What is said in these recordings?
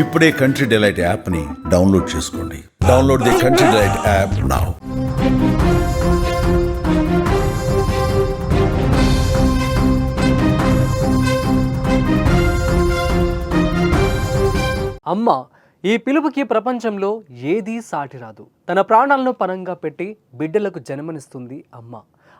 ఇప్పుడే country delight యాప్ని download చేసుకోండి. Download the country delight app now. అమ్మ ఈ పిలుపుకి ప్రపంచంలో ఏదీ సాటి రాదు. తన ప్రాణాలను పణంగా పెట్టి బిడ్డలకు జన్మనిస్తుంది అమ్మ.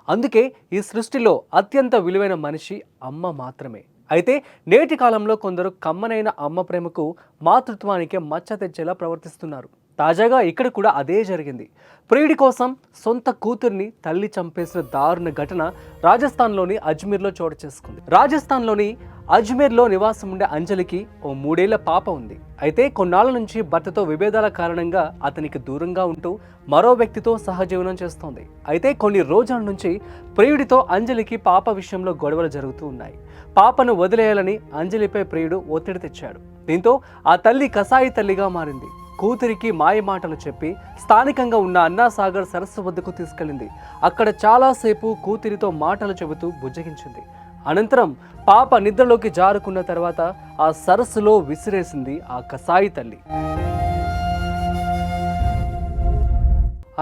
అందుకే ఈ సృష్టిలో అత్యంత విలువైన మనిషి అమ్మ మాత్రమే. అయితే నేటి కాలంలో కొందరు కమ్మనైన అమ్మ ప్రేమకు మాతృత్వానికే మచ్చ తెచ్చేలా ప్రవర్తిస్తున్నారు. తాజాగా ఇక్కడ కూడా అదే జరిగింది. ప్రియుడి కోసం సొంత కూతుర్ని తల్లి చంపేసిన దారుణ ఘటన రాజస్థాన్లోని అజ్మీర్లో చోటు చేసుకుంది. రాజస్థాన్లోని అజ్మీర్లో నివాసం ఉండే అంజలికి ఓ 3 ఏళ్ల పాప ఉంది. అయితే కొన్నాళ్ల నుంచి భర్తతో విభేదాల కారణంగా అతనికి దూరంగా ఉంటూ మరో వ్యక్తితో సహజీవనం చేస్తోంది. అయితే కొన్ని రోజుల నుంచి ప్రియుడితో అంజలికి పాప విషయంలో గొడవలు జరుగుతూ ఉన్నాయి. పాపను వదిలేయాలని అంజలిపై ప్రియుడు ఒత్తిడి తెచ్చాడు. దీంతో ఆ తల్లి కసాయి తల్లిగా మారింది. కూతురికి మాయ మాటలు చెప్పి స్థానికంగా ఉన్న అన్నాసాగర్ సరస్సు వద్దకు తీసుకెళ్లింది. అక్కడ చాలాసేపు కూతురితో మాటలు చెబుతూ బుజ్జగించింది. అనంతరం పాప నిద్రలోకి జారుకున్న తర్వాత ఆ సరస్సులో విసిరేసింది ఆ కసాయి తల్లి.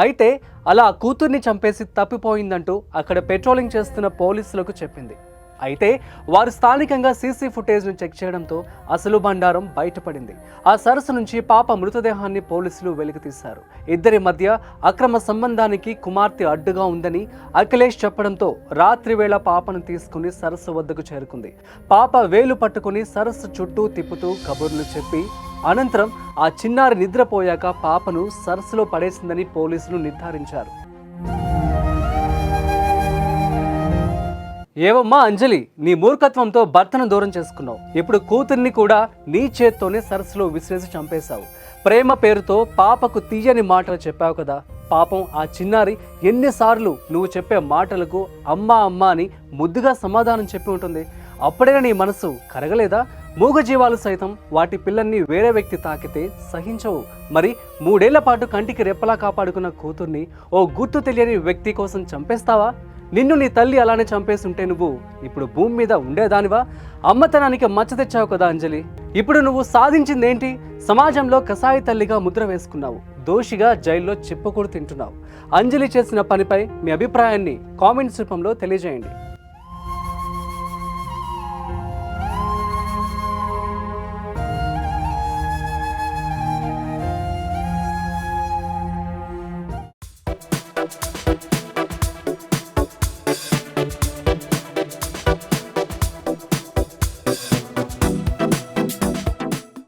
అయితే అలా కూతుర్ని చంపేసి తప్పిపోయిందంటూ అక్కడ పెట్రోలింగ్ చేస్తున్న పోలీసులకు చెప్పింది. అయితే వారు స్థానికంగా సీసీ ఫుటేజ్ను చెక్ చేయడంతో అసలు బండారం బయటపడింది. ఆ సరస్సు నుంచి పాప మృతదేహాన్ని పోలీసులు వెలికితీశారు. ఇద్దరి మధ్య అక్రమ సంబంధానికి కుమార్తె అడ్డుగా ఉందని అఖిలేష్ చెప్పడంతో రాత్రి వేళ పాపను తీసుకుని సరస్సు వద్దకు చేరుకుంది. పాప వేలు పట్టుకుని సరస్సు చుట్టూ తిప్పుతూ కబుర్లు చెప్పి అనంతరం ఆ చిన్నారి నిద్రపోయాక పాపను సరస్సులో పడేసిందని పోలీసులు నిర్ధారించారు. ఏవమ్మా అంజలి, నీ మూర్ఖత్వంతో భర్తను దూరం చేసుకున్నావు. ఇప్పుడు కూతుర్ని కూడా నీ చేత్తోనే సరస్సులో విసిరేసి చంపేశావు. ప్రేమ పేరుతో పాపకు తీయని మాటలు చెప్పావు కదా. పాపం ఆ చిన్నారి ఎన్నిసార్లు నువ్వు చెప్పే మాటలకు అమ్మా అమ్మా అని ముద్దుగా సమాధానం చెప్పి ఉంటుంది. అప్పుడైనా నీ మనసు కరగలేదా? మూగజీవాలు సైతం వాటి పిల్లల్ని వేరే వ్యక్తి తాకితే సహించవు. మరి 3 ఏళ్ల పాటు కంటికి రెప్పలా కాపాడుకున్న కూతుర్ని ఓ గుర్తు తెలియని వ్యక్తి కోసం చంపేస్తావా? నిన్ను నీ తల్లి అలానే చంపేస్తుంటే నువ్వు ఇప్పుడు భూమి మీద ఉండేదానివా? అమ్మతనానికి మచ్చ తెచ్చావు కదా అంజలి. ఇప్పుడు నువ్వు సాధించిందేంటి? సమాజంలో కసాయి తల్లిగా ముద్ర వేసుకున్నావు. దోషిగా జైల్లో చిప్పకూడు తింటున్నావు. అంజలి చేసిన పనిపై మీ అభిప్రాయాన్ని కామెంట్స్ రూపంలో తెలియజేయండి.